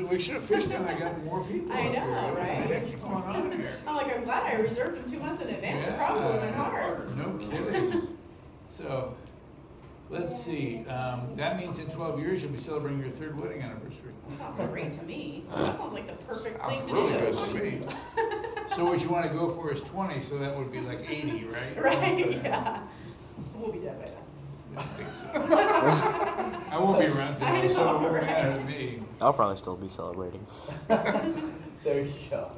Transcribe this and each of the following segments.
We should have fished when I got more people I up here. know, What the right? heck's going on here? I'm like, I'm glad I reserved them 2 months in advance, it probably would've been hard. No kidding. So, let's see, that means in 12 years you'll be celebrating your 3rd wedding anniversary. That sounds great to me, that sounds like the perfect thing to do. Really good to me. So what you wanna go for is 20, so that would be like 80, right? Right, yeah. We'll be done by then. I think so. I won't be around I tomorrow, so it know, won't right? matter to me. I'll probably still be celebrating. There you go.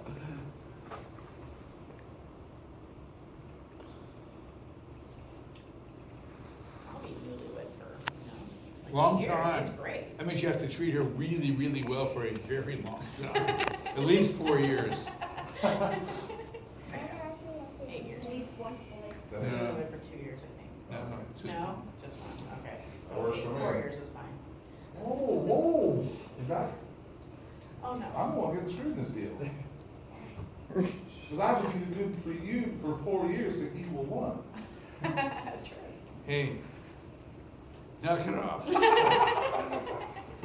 I'll be newlywed for, like Long years, time. it's great. That means you have to treat her really, really well for a very long time. At least 4 years. 8 years. No. Newlywed for 2 years, I think. No, just- No, just one, okay. That works So for me. 4 years is fine. Whoa. Is that? Oh, no. I'm the one getting screwed in this deal. Because I've been good for you for 4 years to equal 1. True. Hey, knock it off.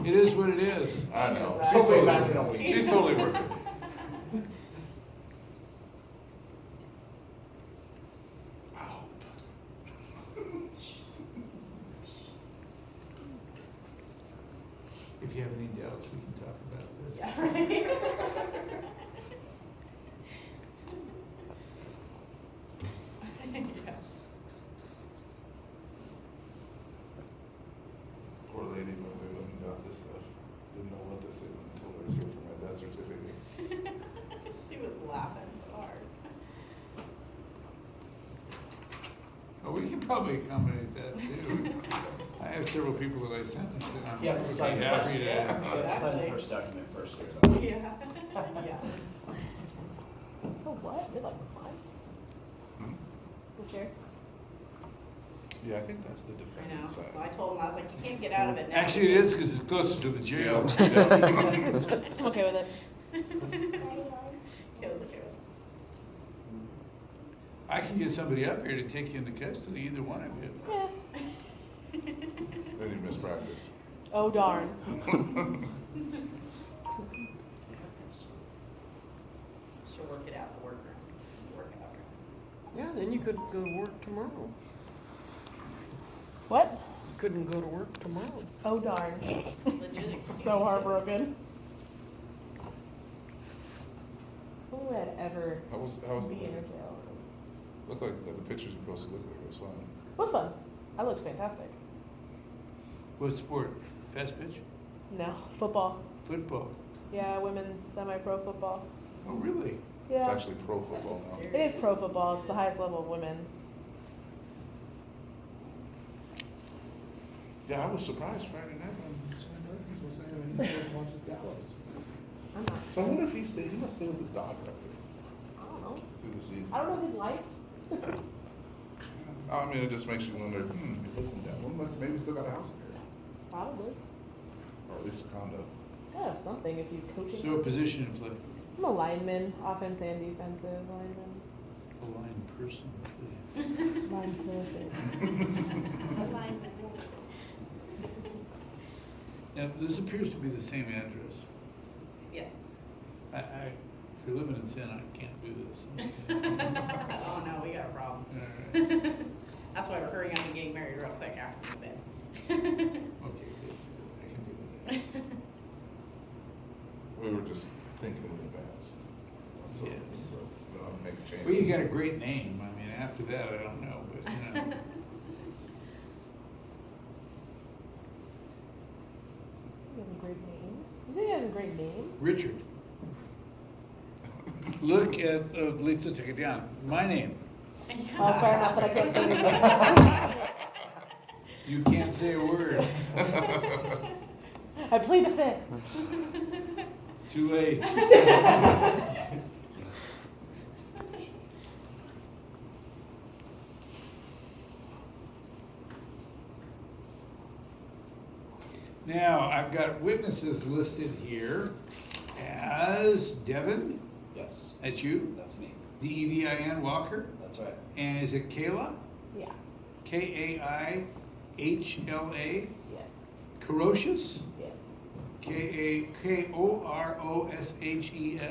It is what it is. I know. She's She'll be totally- back in a week. She's totally worth it. If you have any doubts, we can talk about this. Yeah, right. Yeah. Poor lady, when we went and got this stuff, didn't know what to say when I told her I was here for my death certificate. She was laughing so hard. Oh, we can probably accommodate that too. I have several people that I sentenced that I'm You have to pretty sign the first, happy to. you have to sign the Exactly. first document first. Yeah, yeah. Oh, what? They like reclines? Hmm? The chair? Yeah, I think that's the I know. defendant side. Well, I told him, I was like, you can't get out of it now. Actually, it is because it's closer to the jail. I'm okay with it. It was okay. I can get somebody up here to take you into custody, either one of you. Eh. Then you mispractice. Oh, darn. She'll work it out, the workaround. Work it out. Yeah, then you couldn't go to work tomorrow. What? You couldn't go to work tomorrow. Oh, darn. Legit excuse. So heartbroken. Who would I'd ever How was be the in a jail? look like the pictures you posted look like it was fun. It was fun. I looked fantastic. What sport? Fast pitch? No, football. Football? Yeah, women's semi-pro football. Oh, really? It's Yeah. actually pro football now. It is pro football. It's the highest level of women's. Yeah, I was surprised Friday night when Sam Perkins was saying that he goes and watches Dallas. I'm not So I wonder if he must stay with his dog right I don't know. through the season. I don't know his life. I mean, it just makes you wonder, he lives in Dallas. Well, maybe he's still got a house here, Probably. or at least a condo. He's gotta have something if he's coaching. So a position to play? I'm a lineman, offense and defensive lineman. A line person, please. Line person. Now, this appears to be the same address. Yes. If you're living in sin, I can't do this. Oh, no, we got a problem. All right. That's why we're hurrying up and getting married real quick after the bed. Okay, good. I can do that. We were just thinking in advance. So, Yes. we don't have to make a change. Well, you got a great name. I mean, after that, I don't know, but you know. He has a great name. You think he has a great name? Richard. Look at, Lisa, take it down. My name. Oh, fair enough, but I can't say anything. You can't say a word. I plead the fifth. Too late. Now, I've got witnesses listed here as Devin, Yes, that's you, that's me. Devin Walker, That's right. and is it Kayla? Yeah. Kaihla? Yes. Ferocious? Yes. Koroshes.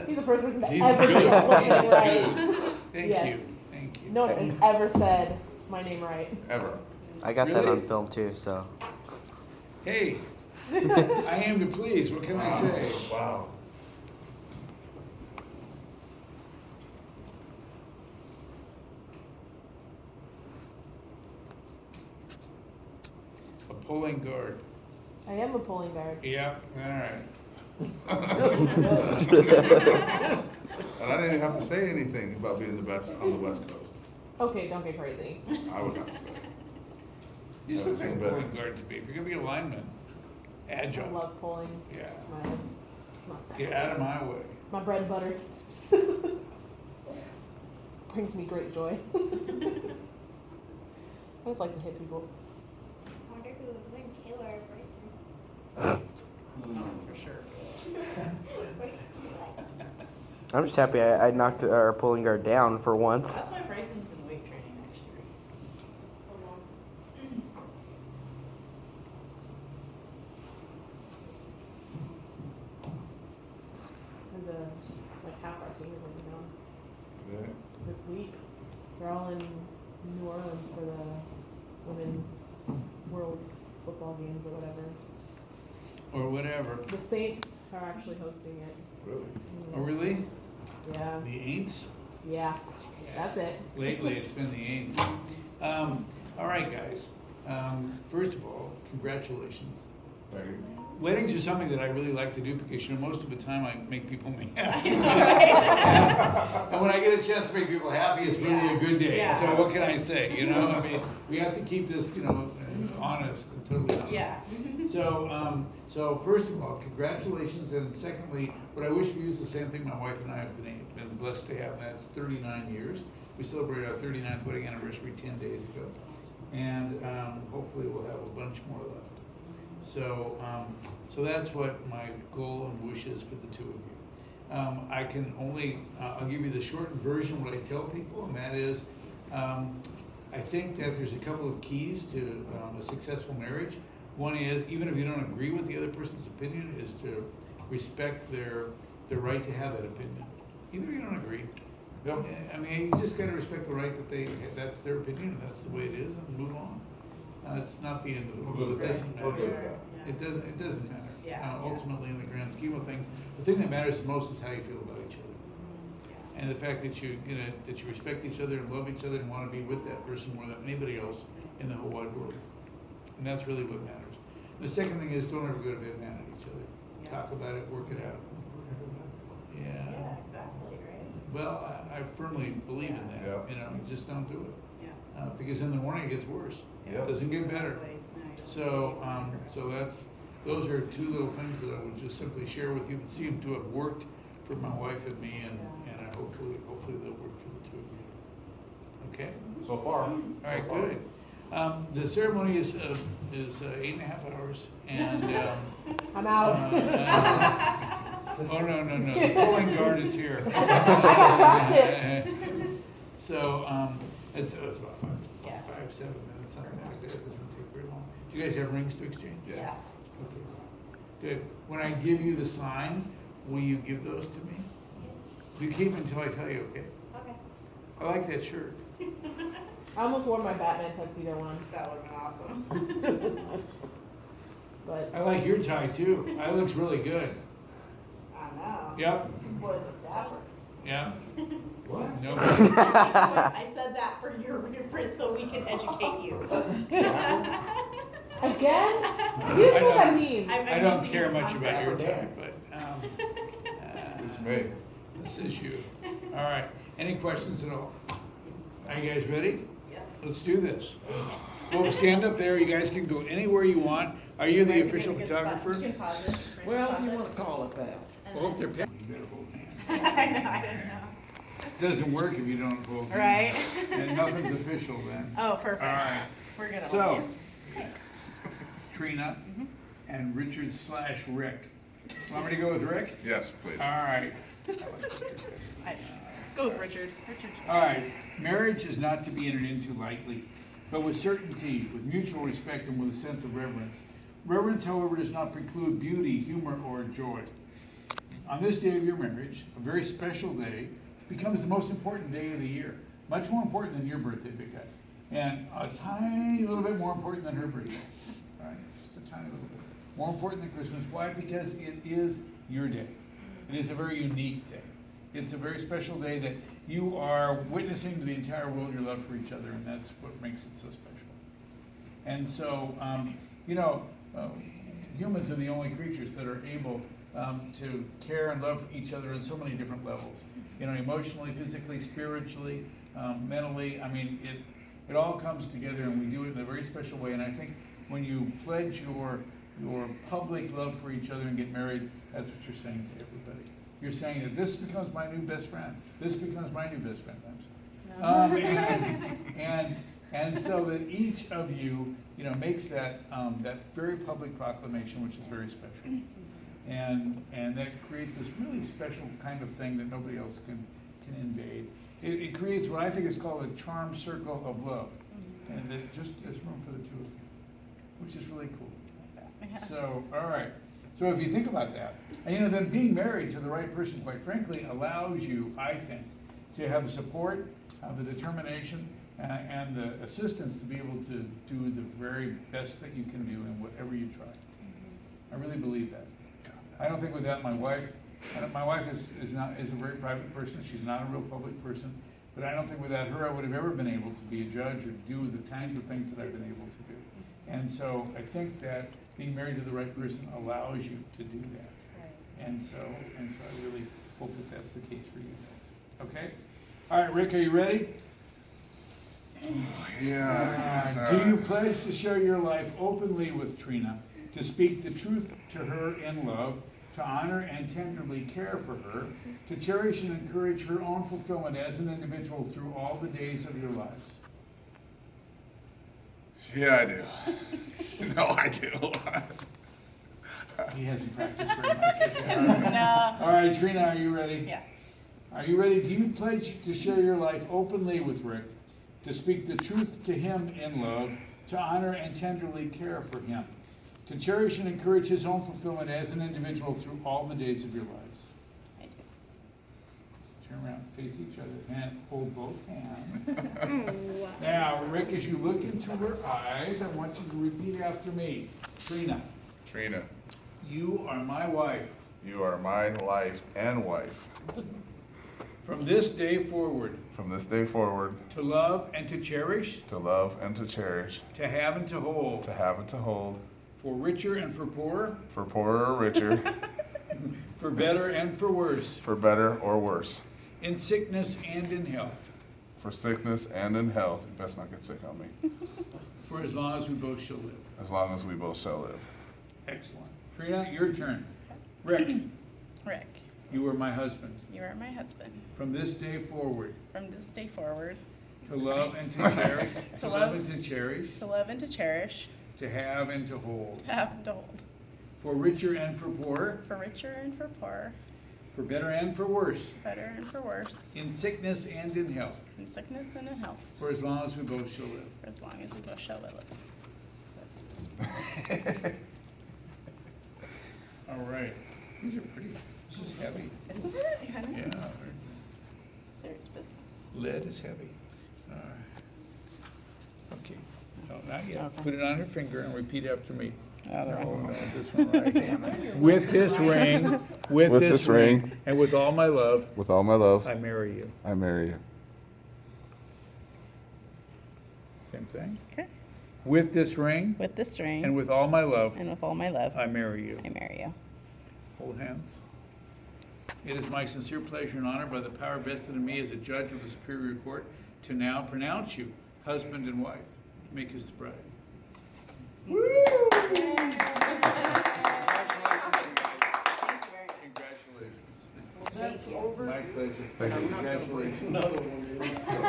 He's the first person to He's ever good. say my name He's right. good. Thank Yes. you, thank you. No one has ever said my name right. Ever. I got that Really? on film too, so. Hey, I am to please, what can I say? Wow. A pulling guard. I am a pulling guard. Yeah, all right. And I didn't have to say anything about being the best on the West Coast. Okay, don't get crazy. I would have to say. You Yeah, still it's think better. pulling guard to be, if you're gonna be a lineman, I agile. love pulling. Yeah, It's my specialty. get out of my way. My bread and butter. Brings me great joy. I just like to hit people. I wonder who would win, Kayla or Bryson. For sure. I'm just happy I knocked our pulling guard down for once. That's why Bryson's in weight training next year. There's a, like half our team is in, Yeah. this week. They're all in New Orleans for the women's world football games or whatever. Or whatever. The Saints are actually hosting it. Really? Oh, really? Yeah, The Aints? yeah, that's it. Lately, it's been the Aints. All right, guys. First of all, congratulations. Thank you. Weddings are something that I really like to do because, you know, most of the time I make people mad. And when I get a chance to make people happy, it's really a good day. Yeah. So what can I say, you know? I mean, we have to keep this, you know, honest and totally honest. Yeah. So first of all, congratulations, and secondly, what I wish we used the same thing my wife and I have been blessed to have, and that's 39 years. We celebrated our 39th wedding anniversary 10 days ago, and hopefully we'll have a bunch more left. So, so that's what my goal and wish is for the two of you. I can only, I'll give you the shortened version, what I tell people, and that is, I think that there's a couple of keys to a successful marriage. One is, even if you don't agree with the other person's opinion, is to respect their right to have that opinion. Even if you don't agree. I mean, you just gotta respect the right that that's their opinion, and that's the way it is, and move on. It's not the end of the world, it doesn't We're good matter. with that. It doesn't matter. Yeah. Ultimately, in the grand scheme of things, the thing that matters the most is how you feel about each other. And the fact that you respect each other and love each other and wanna be with that person more than anybody else in the whole wide world. And that's really what matters. The second thing is, don't ever go to bed mad at each other. Yeah. Talk about it, work it out. Yeah, Yeah. exactly, right? Well, I firmly believe in that, Yeah. you know, just don't do it. Yeah. Because in the morning it gets worse. Yeah. It doesn't get better. Exactly. No, you'll So, see. those are two little things that I would just simply share with you that seem to have worked for my wife and me, and I hopefully they'll work for the two of you. Okay? So far. All right, So far. good. The ceremony is 8.5 hours, and, I'm out. oh, no, the pulling guard is here. I got practice. So, it's about Yeah. 7 minutes, something like that, it doesn't take very long. Do you guys have rings to exchange? Yeah. Okay. Good. When I give you the sign, will you give those to me? You keep them until I tell you, okay? Okay. I like that shirt. I almost wore my Batman tuxedo one, That would've been awesome. but I like your tie too. It looks really good. I know. Yep, Was it backwards? yeah. What? No. I said that for your reference so we can educate you. again, you know what that means. I'm- I don't using care your much about your contrast. tie, but, It's me. this is you. All right. Any questions at all? Are you guys ready? Yes. Let's do this. Well, stand up there. You guys can go anywhere you want. Are you the Bryson, official get a good spot. photographer? Just gonna pause it. Just Well, pause you it. wanna call it that. And Well, then if just- they're you better hold hands. I know, I didn't know. Doesn't work if you don't hold hands. Right? And nothing's official then. Oh, perfect. All right. We're gonna. So, hold you. Trina and Richard/Rick. Want me to go with Rick? Yes, please. All right. Go with Richard. Richard. All right. Marriage is not to be entered into lightly, but with certainty, with mutual respect, and with a sense of reverence. Reverence, however, does not preclude beauty, humor, or joy. On this day of your marriage, a very special day, becomes the most important day of the year. Much more important than your birthday, Big Guy. And a tiny little bit more important than her birthday. Right? Just a tiny little bit. More important than Christmas. Why? Because it is your day. It is a very unique day. It's a very special day that you are witnessing to the entire world your love for each other, and that's what makes it so special. And so, humans are the only creatures that are able to care and love each other on so many different levels. Emotionally, physically, spiritually, mentally. I mean, it all comes together, and we do it in a very special way. And I think when you pledge your public love for each other and get married, that's what you're saying to everybody. You're saying that this becomes my new best friend. This becomes my new best friend. And so that each of you, makes that very public proclamation, which is very special. And that creates this really special kind of thing that nobody else can invade. It creates what I think is called a charm circle of love. And it just there's room for the two of you, which is really cool. So, all right. So if you think about that, and then being married to the right person, quite frankly, allows you, I think, to have the support, the determination, and the assistance to be able to do the very best that you can do in whatever you try. I really believe that. I don't think without my wife is a very private person. She's not a real public person. But I don't think without her I would have ever been able to be a judge or do the kinds of things that I've been able to do. And so I think that being married to the right person allows you to do that. Right. And so I really hope that that's the case for you guys. Okay? All right, Rick, are you ready? Yeah. Do you pledge to share your life openly with Trina, to speak the truth to her in love, to honor and tenderly care for her, to cherish and encourage her own fulfillment as an individual through all the days of your lives? Yeah, I do. No, I do. He hasn't practiced very much. No. All right, Trina, are you ready? Yeah. Are you ready? Do you pledge to share your life openly with Rick, to speak the truth to him in love, to honor and tenderly care for him, to cherish and encourage his own fulfillment as an individual through all the days of your lives? I do. Turn around, face each other, and hold both hands. Now, Rick, as you look into her eyes, I want you to repeat after me. Trina, Trina, you are my wife. you are my life and wife. From this day forward, From this day forward, to love and to cherish, to love and to cherish, to have and to hold, to have and to hold, for richer and for poorer, for poorer or richer, for better and for worse, for better or worse, in sickness and in health, for sickness and in health. You best not get sick on me. for as long as we both shall live. As long as we both shall live. Excellent. Trina, your turn. Rick, Rick, you are my husband. you are my husband. From this day forward, From this day forward, to love and to cherish, To love- and to cherish, to love and to cherish, to have and to hold, to have and to hold, for richer and for poorer, for richer and for poorer, for better and for worse, better and for worse, in sickness and in health, in sickness and in health, for as long as we both shall live. for as long as we both shall live. All right. These are pretty, this is heavy. Isn't it? Kind of Yeah, serious business. lead is heavy. All right. Okay. No, not yet. Okay. Put it on her finger and repeat after me. Other No, one. no, this one right. Damn it. With this ring, with this ring, and with all my love, With all my love, I marry you. I marry you. Same thing. Okay. With this ring, With this ring and with all my love, and with all my love, I marry you. I marry you. Hold hands. It is my sincere pleasure and honor by the power vested in me as a judge of the Superior Court to now pronounce you husband and wife. Make us the bride. Woo!